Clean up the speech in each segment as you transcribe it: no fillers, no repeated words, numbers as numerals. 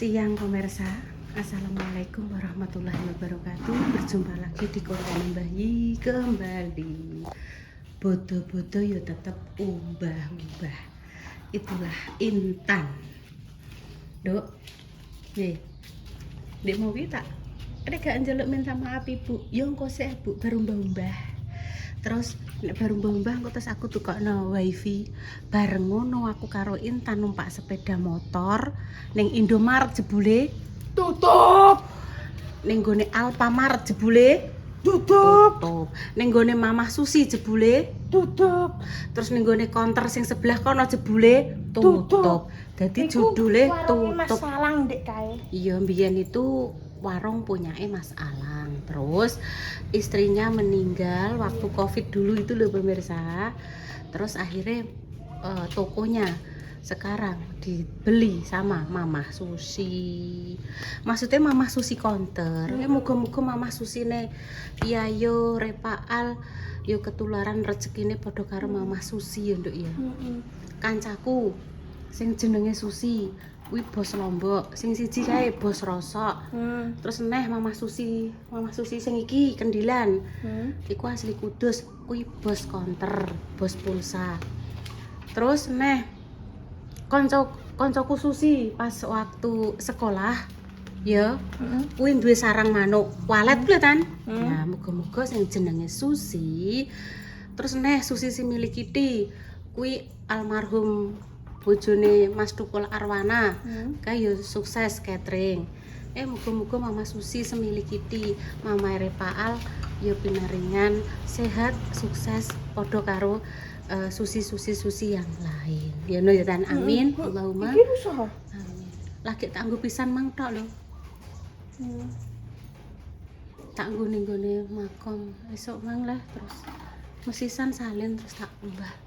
Siang pemirsa, Assalamualaikum warahmatullahi wabarakatuh. Berjumpa lagi di konten Mbah Yi kembali. Bodo-bodo ya tetap umbah-umbah. Itulah Intan. Dok, nih, dek mau kita. Ada gak njaluk minta maaf ibu? Yo engko sih bu baru umbah-umbah. Terus nek baru mbah engko terus aku tukokno wifi. Bareng ngono aku karo Intan numpak sepeda motor ning Indomaret jebule tutup. Ning gone Alfamart jebule tutup. Ning gone Mamah Susi jebule tutup. Terus ning gone counter sing sebelah kono jebule tutup. Dadi judule tutup. Mas Alang Dek kae. Iya, mbiyen itu warung punyanya Mas Alang. Terus istrinya meninggal waktu Covid dulu itu loh pemirsa. Terus akhirnya tokonya sekarang dibeli sama Mamah Susi. Maksudnya Mamah Susi counter. Muga-muga Mamah Susi ne piyayo repaal yo ketularan rezekine padha karo Mamah Susi ya, Nduk ya. Kancaku sing jenenge Susi kuwi bos Lombok, sing siji kae bos Rosok. Terus neh Mamah Susi sing iki Kendilan. Iku asli Kudus, kuwi bos konter, bos pulsa. Terus neh koncoku Susi pas waktu sekolah ya, kuwi duwe sarang manuk, walet kuwi kan. Nah, muga-muga sing jenenge Susi. Terus neh Susi si milik Kiti, kuwi almarhum bojone Mas Tukul Arwana, kayak sukses catering. Muga-muga Mama Susi semilik Kiti, Mama Repaal yo pinaringan sehat sukses padha karo Susi yang lain. Ya no ya tan amin. Allahumma. Amin. Lagi tak nggo pisan mang tok lho. Tak nggo ning gone makom esuk mang lah terus mesisan salin terus tak mbah.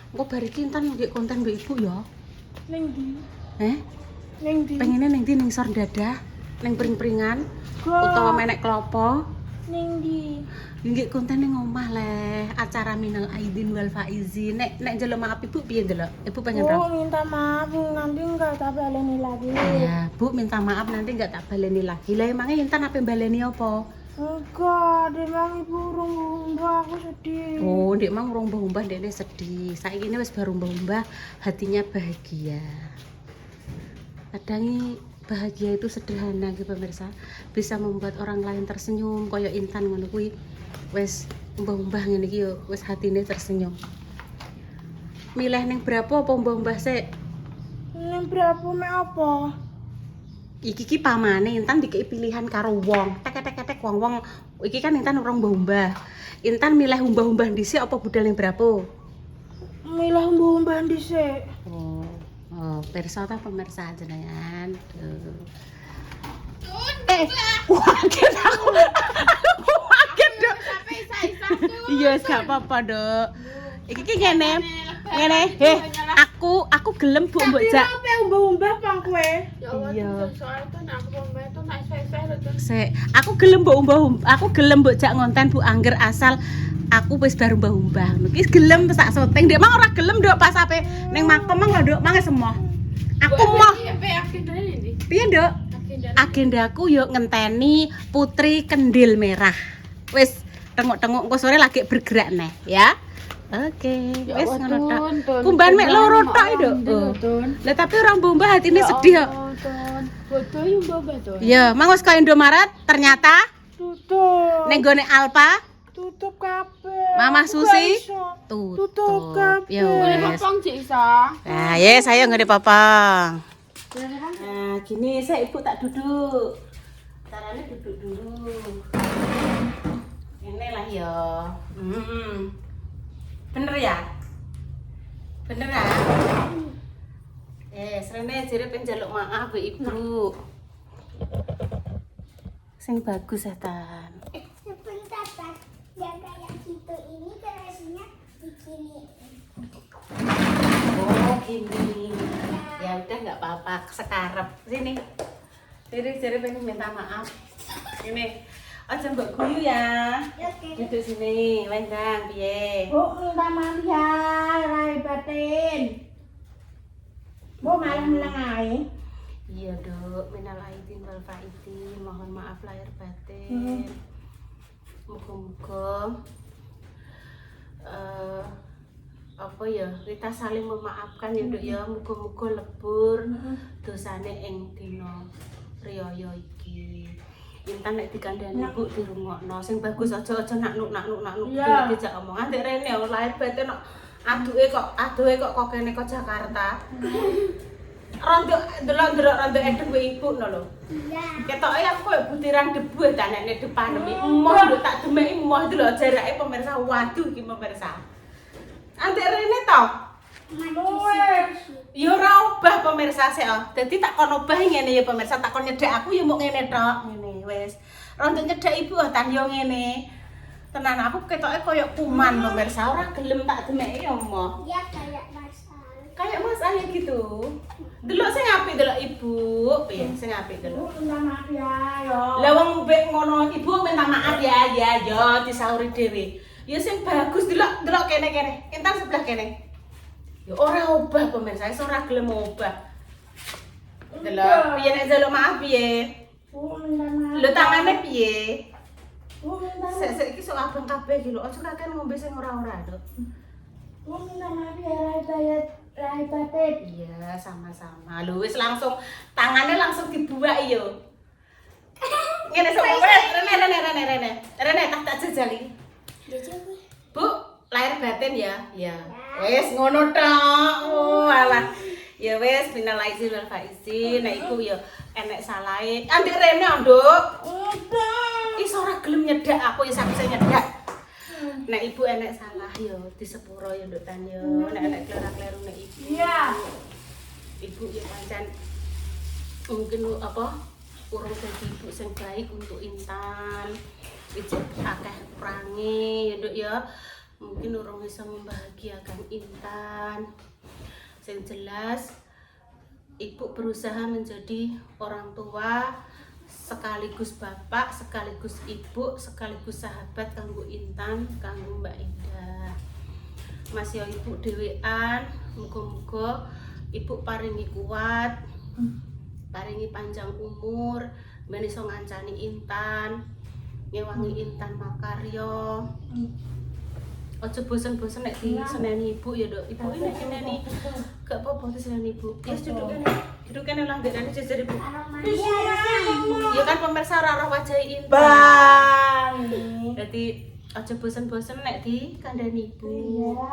Engko bariki Intan nggih konten mbek ibu ya. Ning ndi? Ning ndi? Pengene ning ndi ning sor dadah, ning pring-pringan utawa menek klopo. Ning ndi? Nggih konten ning omah leh, acara minal aidin wal faizin. Nek njaluk maaf ibu piye ndelok? Ibu pengen Oh, minta maaf nanti enggak tak baleni lagi. Ya, Bu minta maaf nanti enggak tak baleni lagi. Lah emangnya Intan apa baleni apa? Enggak, demang ibu urung mbah aku sedih. Oh, Dek mang urung mbah Dek sedih. Saiki ini wis baru mbah hatinya bahagia. Kadang bahagia itu sederhana gitu pemirsa. Bisa membuat orang lain tersenyum kaya Intan ngono kuwi. Wis mbah ngene iki yo wis hatine tersenyum. Milih ning berapa apa mbah sik? Ning berapa mek apa? Iki pamane Intan dikei pilihan karo wong. Tek wong-wong iki kan Intan urung mbah. Intan milih umbah-umbah dhisik apa budal ning berapa? Milih umbah dhisik. Oh, pirsa ta pemirsa jenengan. Waget aku. Waget, Dok. Sampai isa-isa tuh. Iya, gak apa-apa, Dok. Iki ngene. Aku gelem Bu mbok jak. Tapi umbah pang kowe. Iya. Soalnya aku umbah itu nak isa-isa lho. Sik, aku gelem mbok jak ngonten Bu angger asal aku wis baru mbah-mbah. Iki gelem tak syuting. Dek mang ora gelem Dok pas ape ning makom mang lho Dok, mange semua. Aku mau. Piye Dok? Agendaku yo ngenteni Putri Kendil Merah. Wis tengok-tengok engko sore lagi bergerak neh ya. Oke, wis ngono tok. Kumban mek loro tok Dok. Lah tapi orang mbah hatine sedih kok. Bodoh yo mbah to. Ya, mang wis ka Indomaret ternyata Tutup. ning gone Alfa Tutup kabeh. Mamah Susi Tutup kabeh. Ya wis. Popong Cik Isa. Nah, yes, saya ngene Papang. Nah, gini saya ibu tak duduk. Caranya duduk dulu. Ini lah ya. Bener ya? Beneran? Serene jere penjaluk maaf be ibu. Sing bagus ya Tan. Sebentar, Pak. Yang kayak gitu ini terasinya begini. Oh gini. Ya udah nggak apa-apa, sekarep. Sini. Jere pengen minta maaf. Ini. Aja mbok guyu ya. Oke. Duduk sini, Wendang, piye? Bu, minta maaf ya, rai batin. Bu malah meleng ae. Iya dok, minal aidin wal faizin, mohon maaf lahir batin. Muga-muga apa ya, kita saling memaafkan ya dok ya. Muga-muga lebur dosane ing dina riyaya iki. Intan nek dikandani ibu dirungokno sing bagus, aja naknuk dijak omongan nek rene lahir batin kok aduhe kok kene kok Jakarta. Rondo delok-delok rondo edek we ibu no lho. Iya. Ketoke aku koyo butiran debu ta nek depan mi. Emoh lho tak demeki emoh delok jarake pemirsa. Waduh iki pemirsa. Antek rene to. Ya ora obah pemirsa sik. Dadi tak kon obah ngene ya pemirsa, tak kon nyedhak aku ya mok ngene tok. Ngene wis. Rondo nyedhak ibu tan yo ngene. Tenan aku ketoke koyo kuman pemirsa, ora gelem tak demeki ya emoh. Dia kayak masal. Kayak Mas Ayah gitu. Delok sing apik delok ibu, piye sing apik delok. Minta maaf ya, yo. Lah wong mbek ngono ibu minta maaf ya, yo disauri dhewe. Ya sing bagus delok kene. Intan sebelah kene. Ya ora obah pemirsa, iso ora gelem obah. Delok piye nek njaluk maaf piye? Minta maaf. Lho tangane piye? Minta maaf. Sik iki sok abang kabeh iki lho, aja kakean ngombe sing ora-ora, Dok. Minta maaf ya, lahir batin. Iya, sama-sama. Lho wis langsung tangannya langsung dibuak yo. Ngene sok Rene tak jajali. Dia coba. Bu, lahir batin ya? Iya. Wis ngono tok. Oh, alah. Ya wis minal aidin wal faizin. Nek iku ya enek salahe. Andik Rene, Nduk. Iso ora gelem nyedak aku ya sampe nyedak. Nek ibu enek salah yo disepuro yo Nduk Tan yo. Nek enek kleru-kleru nek ibu. Iya. Ibu ya pancen mungkin apa urung dadi ibu sing baik untuk Intan. Ijek akeh kurange ya Nduk ya. Mungkin urung bisa membahagiakan Intan. Sing jelas ibu berusaha menjadi orang tua sekaligus bapak, sekaligus ibu, sekaligus sahabat kanggo Intan, kanggo Mbak Indah. Mas yo ibu dhewean, muga-muga ibu paringi kuat, paringi panjang umur, ben iso ngancani Intan, ngewangi Intan makarya. Aja bosen-bosen nek diseneni ibu ya, Dok. Ibu ini seneni. Gak apa-apa diseneni ibu. Yes, duduk kene. Duduk kene lah ndekane jejer ibu. Ya kan pemirsa ora roh wajah Intan. Bang. Dadi aja bosen-bosen nek dikandani ibu.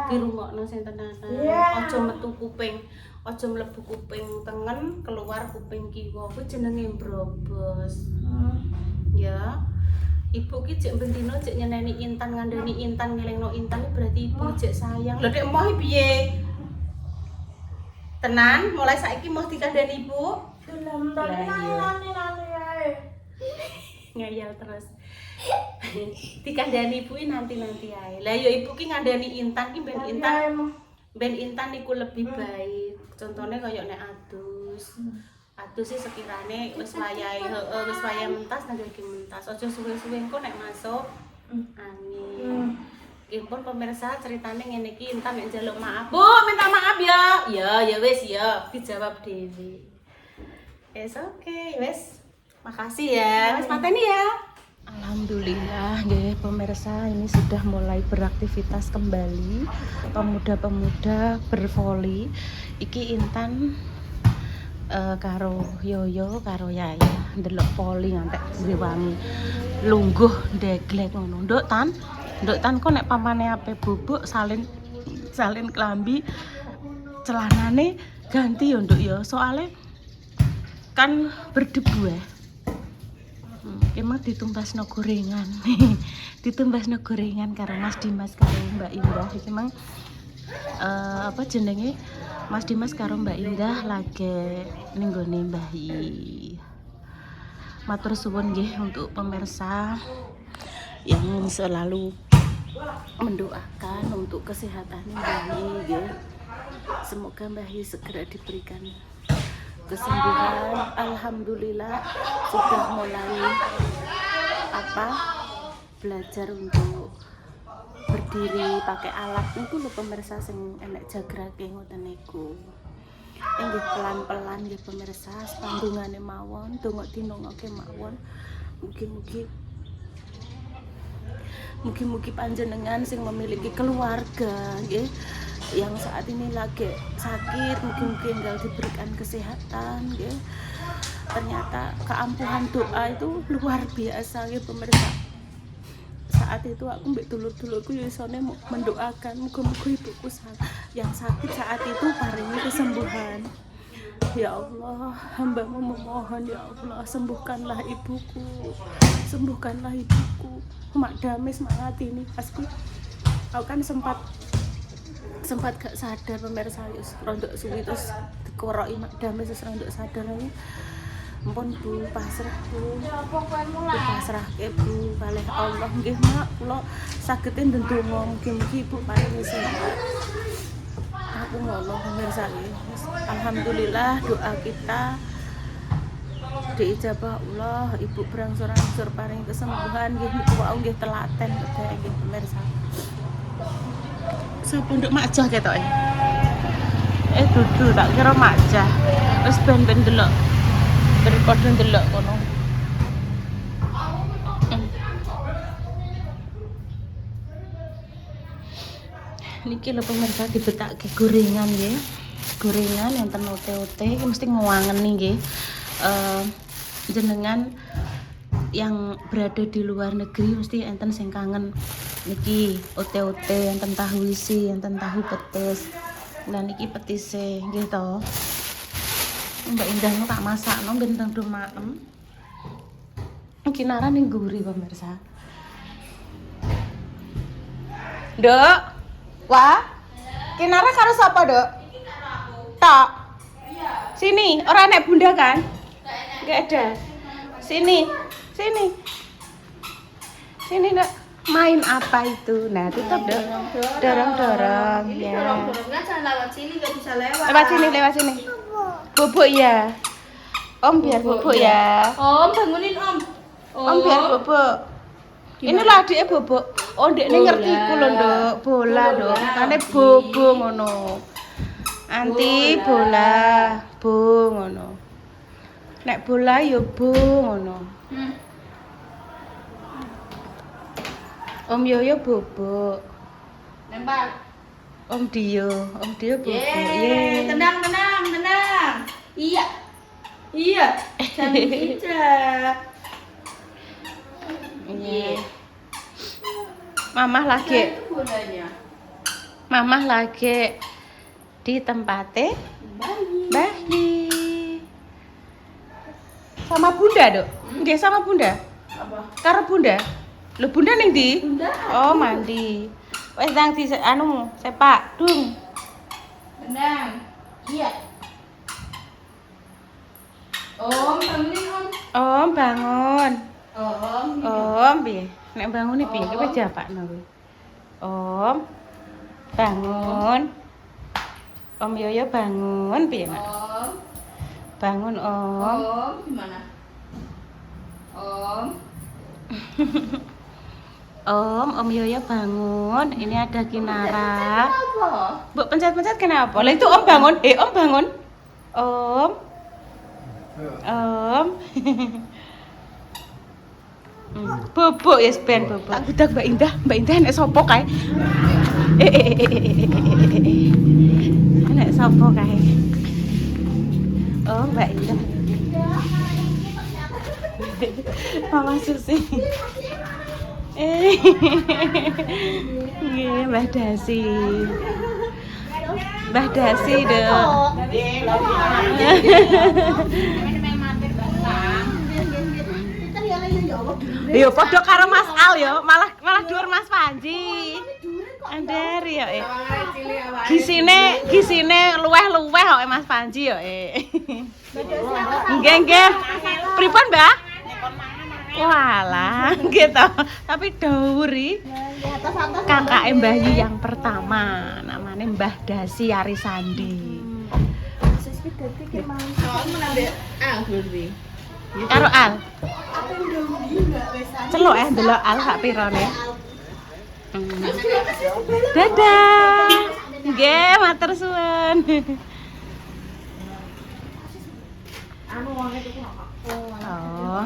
Dirungokno sing tenanan. Iya. Aja metu kuping, aja mlebu kuping tengen, keluar kuping kiwa. Kuwi jenenge mbrobos. Ya. Ibu ki jek bendino jek nyeneni Intan, ngandani Intan, ngelingno Intan berarti ibu jek sayang. Lho Dek emoh piye? Tenan, mulai saiki mau dikandani ibu? Belum nani ae. Ngayal terus. Dikandani ibu nanti ae. Lah ya ibu ki ngandani Intan ki ben Intan niku lebih baik. Contohnya kaya nek adus. Adus sih sekirane wis wayahe wis wayah mentas nang iki mentas. Aja suwe-suwe engko nek masuk angin. Nggih pun pemirsa ceritane ngene iki Intan nek njaluk maaf. Bu, minta maaf ya. Ya wis ya, dijawab dhewe. It's okay, wis. Makasih ya. Wis mateni ya. Alhamdulillah nggih pemirsa, ini sudah mulai beraktivitas kembali. Pemuda-pemuda bervoli. Iki Intan karo Yoyo karo Yaya ndelok poli ngantek rewangi lungguh ndeglek ngono. Nduk Tan kok nek pamane ape bubuk salin klambi celanane ganti yo Nduk ya soalnya kan berdebu ya. Emang ditumbasno gorengan. Ditumbasno gorengan karo Mas Dimas karo Mbak Indah iki emang apa jenenge Mas Dimas karo Mbak Indah lagi ning gone Mbah Yi. Matur suwun nggih untuk pemirsa yang selalu mendoakan untuk kesehatan Mbah Yi nggih. Semoga Mbah Yi segera diberikan kesembuhan. Alhamdulillah sudah mulai belajar untuk berdiri pakai alat niku lho pemirsa sing enek jagrake ngoten niku. Nggih pelan-pelan nggih pemirsa, sepandungane mawon, donga dinongake mawon. Mugi-mugi panjenengan sing memiliki keluarga nggih yang saat ini lagi sakit, mugi-mugi enggal diberikan kesehatan nggih. Ternyata keampuhan doa itu luar biasa nggih pemirsa. Saat itu aku mbek dulur-dulurku yo isone mendoakan muga-muga ibuku yang sakit saat itu paringi kesembuhan. Ya Allah, hamba-Mu memohon ya Allah, sembuhkanlah ibuku. Sembuhkanlah ibuku. Mak Dames semangat ini pasku. Aku kan sempat gak sadar pemirsa yus rondok suwi terus dikoroki Mak Dames terus rondok sadar aku. Ampun Bu, pasrah Bu. Pasrah ke Bu, kalih Allah nggih Mak, kula saged ndedonga mugi-mugi Ibu paring sehat. Aku ngono pemirsa nggih. Alhamdulillah doa kita diijabah Allah, Ibu berangsur-angsur paring kesembuhan nggih niku wae nggih telaten kedhe nggih pemirsa. Sepunduk Makjah ketoke. Dudu tak kira Makjah. Wis ben delok. Daripada ndelok kono. Niki lho pemirsa dibetake gorengan nggih. Gorengan yang ote-ote iki mesti ngewangeni nggih. Jenengan yang berada di luar negeri mesti enten sing kangen niki ote-ote, enten tahu isi, enten tahu petis. Lah niki petise nggih to. Mbak Indah nu tak masakno ben teng maem. Kinara ning guri pemirsa. Dok. Wah. Kinara karo sapa, Dok? Tok. Sini, ora nek Bunda kan? Enggak ada. Sini. Sini, Dok. Main apa itu? Nah, tutup, Dok. Dorong-dorong ya. Dorong-dorongnya jangan lewat sini, nggak bisa lewat. Lewat sini. Bubuk ya. Om biar bubuk ya. Om, bangunin Om. Om biar bubuk. Inilah adiknya bubuk. Oh, ndekne ngerti ku lho, Nduk. Bola, Nduk. Makane bobo ngono. Anti bola, bo ngono. Nek bola ya bo ngono. Om Yoyo bubuk. Lempar. Om Dio bubuk. Yeay, tenang. Iya. Jangan bijak. Iya. Mamah lagi di tempatnya Bayi. Sama Bunda, Dok? Nggih, sama Bunda. Apa? Karo Bunda. Lho, Bunda ning ndi? Bunda. Oh, mandi. Wes nang di sepak dung. Tenang. Iya. Om, bangunin Om. Om bangun. Om. Om piye? Nek bangun iki piye? Kowe japakno kowe. Om. Bangun. Om Yoyo bangun piye, Nak? Om. Bangun, Om. Om, gimana? Om. Om Yoyo bangun. Ini ada Kinara. Apa? Mbok pencet-pencet kenapa? Lah itu Om bangun. Om bangun. Om. Bubuk ya ben bubuk. Tak gudak Mbak Indah. Mbak Indah nek sapa kae? Nek sapa kae? Oh, Mbak Indah. Mama Susi. Nggih, Mbah Dasi. Mbah Dasi, Dok. Yo padha karo Mas Al yo, malah dhuwur Mas Panji. Ander yo. Gisine luweh-luweh kok Mas Panji yo. Nggih. Pripun, Mbah? Walah, gitu. Tapi Dauri kakak Mbah Yu yang pertama, namanya Mbah Dasi Arisandi. Karo Al. Celuk ndelok Al hak pirone. Dadah. Nggih, matur suwun. anu wong itu aku. Oh.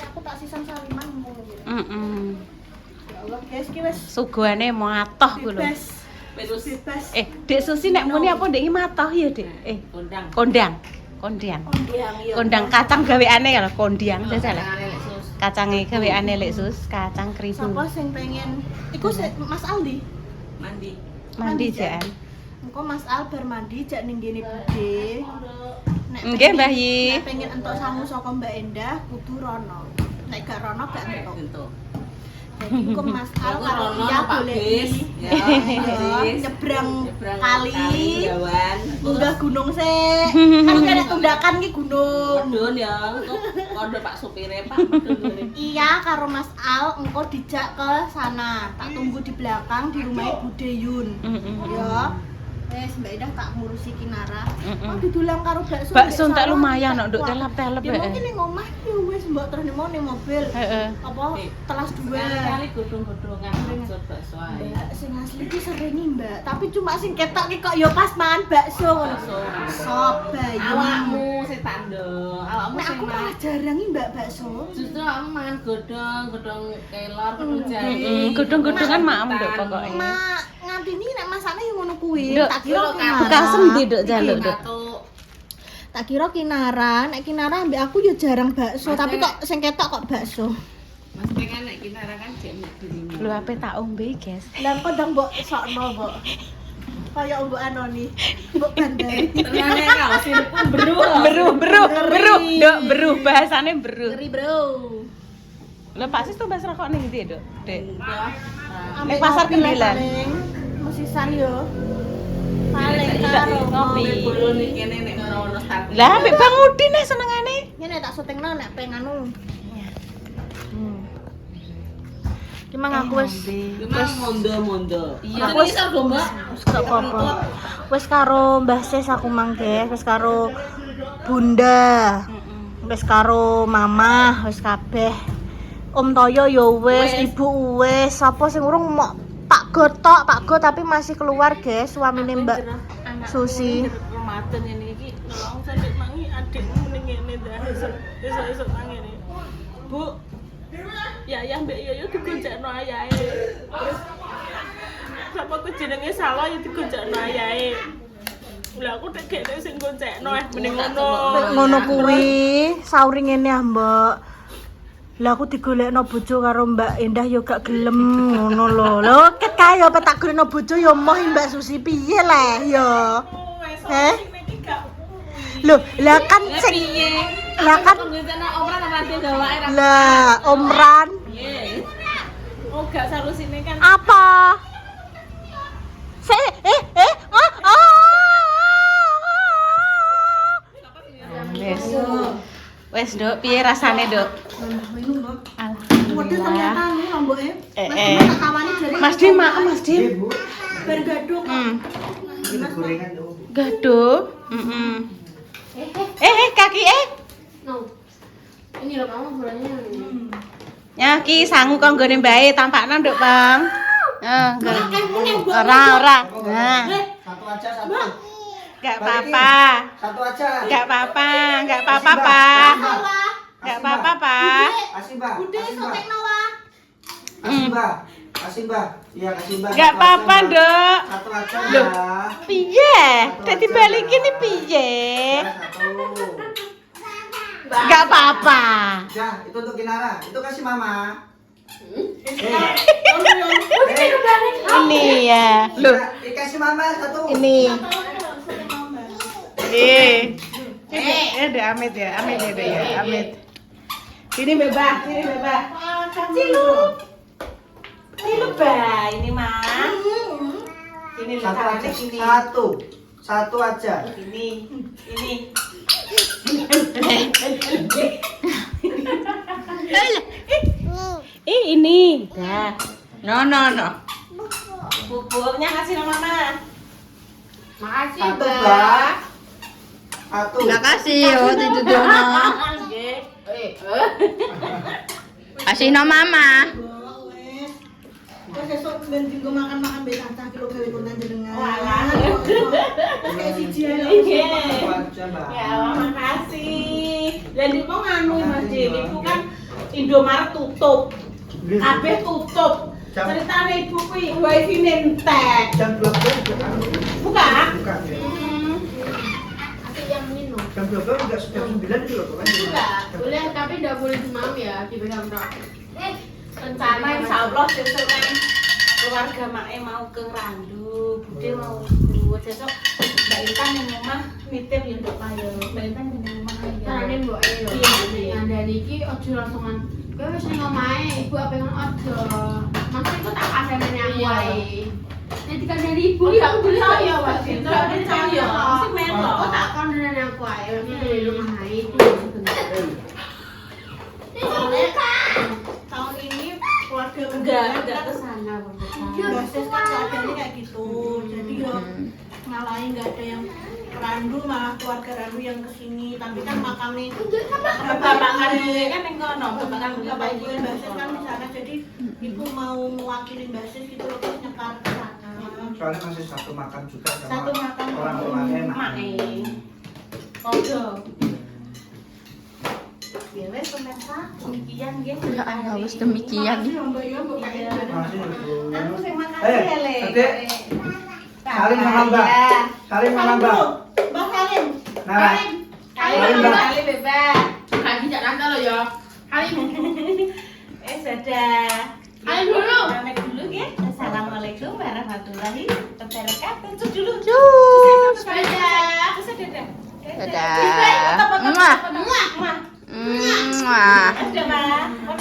Aku tak sisan saliman ngono gitu. Ya Allah, guys, ki wis Suguhane matoh ku lho. bebas. Dek Susi nek muni apa Dek iki matoh ya, Dek? Kondang. Kondang kacang gaweane ya lho, kondiang jajal. Kacange gaweane Lek Sus, kacang kribo. Sapa sing pengen iku Mas Aldi Mandi jan. engko Mas Al bar mandi jak ning ngene Bude. Nggih, Mbah Yi. Nek pengen entuk sangu saka Mbak Endah kudu rono. Nek gak rono gak entuk. Jadi engko Mas Al karo Iya boleh nyebrang kali. Munggah gunung sik. Kan kene tundakan ki gunung. Mudun ya, kode Pak supire Pak mudun. Iya karo Mas Al engko dijak ke sana. Tak tunggu di belakang di rumah Bude Yun. Ya. Wes Mbak Endah tak ngurusi Kinara. Oh didulang karo bakso. Bakso entek lumayan nduk telap-telep Ya mungkin ning omah ya wis mbok terus nemu ning mobil. Heeh. Apa telas dua. Kali godhong-godhongan maksud bakso ae. Mbak sing asli ki sering Mbak, tapi cuma sing ketok ki kok ya pas mangan bakso ngono. Sop bayi. Awakmu sing tandho, awakmu Nek sing aku malah jarang Mbak bakso. justru awakmu mangan godhong kelor, godhong jahe. Godhong-godhongan maem nduk pokoke. Mak ngantini nek masakne yo ngono kuwi. Nduk, Tak kira bekasem ndi nduk jaluk nduk. Tak kira Kinara, nek Kinara ambek aku yo jarang bakso, tapi kok sing ketok kok bakso. Mas pengen nek kita kan jek nek dirimu. Lho ape tak ombe, guys. Lah kok ndang mbok sokno, Mbok. Kaya mbok anoni, mbok bandari. Tenane kaos ini pun beru. Nduk, beru bahasane beru. Ngeri, Bro. Lho Pak Sis tuh bahas rokok ning ndi, Nduk? Dek. Ambek pasar ngopi lah Kendilan. paling. Musisan yo. Paling Tidak, karo ngopi. Bulu nih kene nek ora ono stabil. Lah ambek Bang Udin nih senengane. Ngene tak syutingno nek penganu. Ki mang aku wis Memang mondo-mondo. Iya. Aku wis karo Mbak. wis gak apa-apa. Wis karo Mbah Sis aku mangke, wis karo Bunda. Wis karo Mama, wis kabeh. Om Toyo yo wis, Ibu wis, sapa sing urung mok Pak Gotok, Pak Go tapi masih keluar, guys, suamine Mbak Susi. Ramadan ini iki nolong sampe mangi adikmu ning ngene dah. Esuk-esuk nang ngene. Bu. Ya mbek Yoyo digonjakno ayahe. Terus sapa ku jenenge salah ya digonjakno ayahe. Lah aku tek gene sing goncekno mending ngono. Ngono kuwi, sauri ngene ah, Mbak. Lah aku digolekno bojo karo Mbak Endah yo gak gelem ngono lho. Lho ket kae yo tak golekno bojo yo moh Mbak Susi piye le yo. Heh? Lho, lah kan sing lah kan Goncekno omran apa ade gawake ra. lah Omran Piye? Oh gak salusine kan. apa? Wes, Nduk, piye rasane, Nduk? Waduh ternyata anu lomboke. Mas Dim, makan Mas Dim. Bergadung. Gaduh. Kaki Ini loh kamu bulannya. Nyaki sangu kok nggone mbae tampakna Nduk, Bang. Ora. Nah, Satu aja satu. enggak apa-apa. Satu aja. Enggak apa-apa, Pak. Enggak apa-apa, Pak. Kasih, Mbak. Bude Kasih, Mbak. sotekno wae. Kasih, Mbak. Kasih, Mbak. Iya, kasih, Mbak. Enggak Satu apa-apa, aja, Mbak. Nduk. Satu aja Loh. ya. Piye? Dadi balikin iki piye? Ya, satu. Enggak apa-apa. Ya, itu untuk Kinara. Itu kasih Mama. Ini ya. Loh, Dikasih Mama satu. ini. Ada Amit ya, Amit. Ini bebas. Cilu, Ba. Ini mah. Ini Satu aja. ini. Satu aja. Ini. Ini. Dah. No. Buburnya kasih sama Mama. Makasih, Satu, Mbak. Mbak. Satu. Kasih yo dituduhno. Kasih no Mama. Wes esuk ben dienggo makan-makan mbek tata kilo gawe konten jenengan. Walah. Kayak siji ae. Aja, Mbak. Ya, makasih. Dan itu nganu Mas Jim, itu kan Indomaret tutup. Kabeh tutup. Ceritane ibu kuwi wifi nentek. Jam 12 bukan. Buka? Bukan ya. Asik yang minum. Jam 12 enggak jam 9 itu loh kan. Enggak, boleh tapi enggak boleh demam ya dipegang tok. Rencana insya Allah besok kan keluarga Mae mau ke Randu, Bude mau buat besok Mbak Intan yang rumah nitip ya untuk Payo. Mbak Intan yang rumah ya. Carane mbok ae lho. Iya, iya. Ngandani iki ojo langsungan. Kowe wis ning omahe, ibu ape ngono ojo. Maksudku tak kandhane aku ae. Nek dikandani ibu Oh, ya gak aku boleh percaya, tau. Mbak Cinta. Gak percaya. Mesti melok. Oh tak kandhane aku ae. Di rumah ae itu sebenarnya. Soalnya tahun ini keluarga enggak ke sana, Basis kan keadaannya kayak gitu. Jadi yo ngalahin nggak ada yang Randu, malah keluarga Randu yang kesini. Tapi kan makamnya Bapak kandungnya kan yang kono, bapak kandungnya Bapak baik Ibu yang basis kan di sana. Jadi ibu mau mewakili basis gitu loh, terus nyekar ke sana. Soalnya masih satu makan juga sama satu makan orang tuanya Mae. Ojo. Ya wes pemirsa, demikian nggih. Ya Allah, wis demikian. Makasih, Mbak Yo, Mbak Kak Iya. Ibu. Masih Ibu. Aku terima kasih ya, Le. Adik. Salim sama Mbak. Salim sama Mbak. Mbak Salim. Nah, Salim Mbak. Salim bebas. Kaki jak nanda lo ya. Halim. Dadah. Halim dulu. Pamit dulu ya. Assalamualaikum warahmatullahi wabarakatuh. Cus dulu. Cus. Dadah. Cus dadah. Dadah. Muah. Muah. Muah. Dadah, Pak.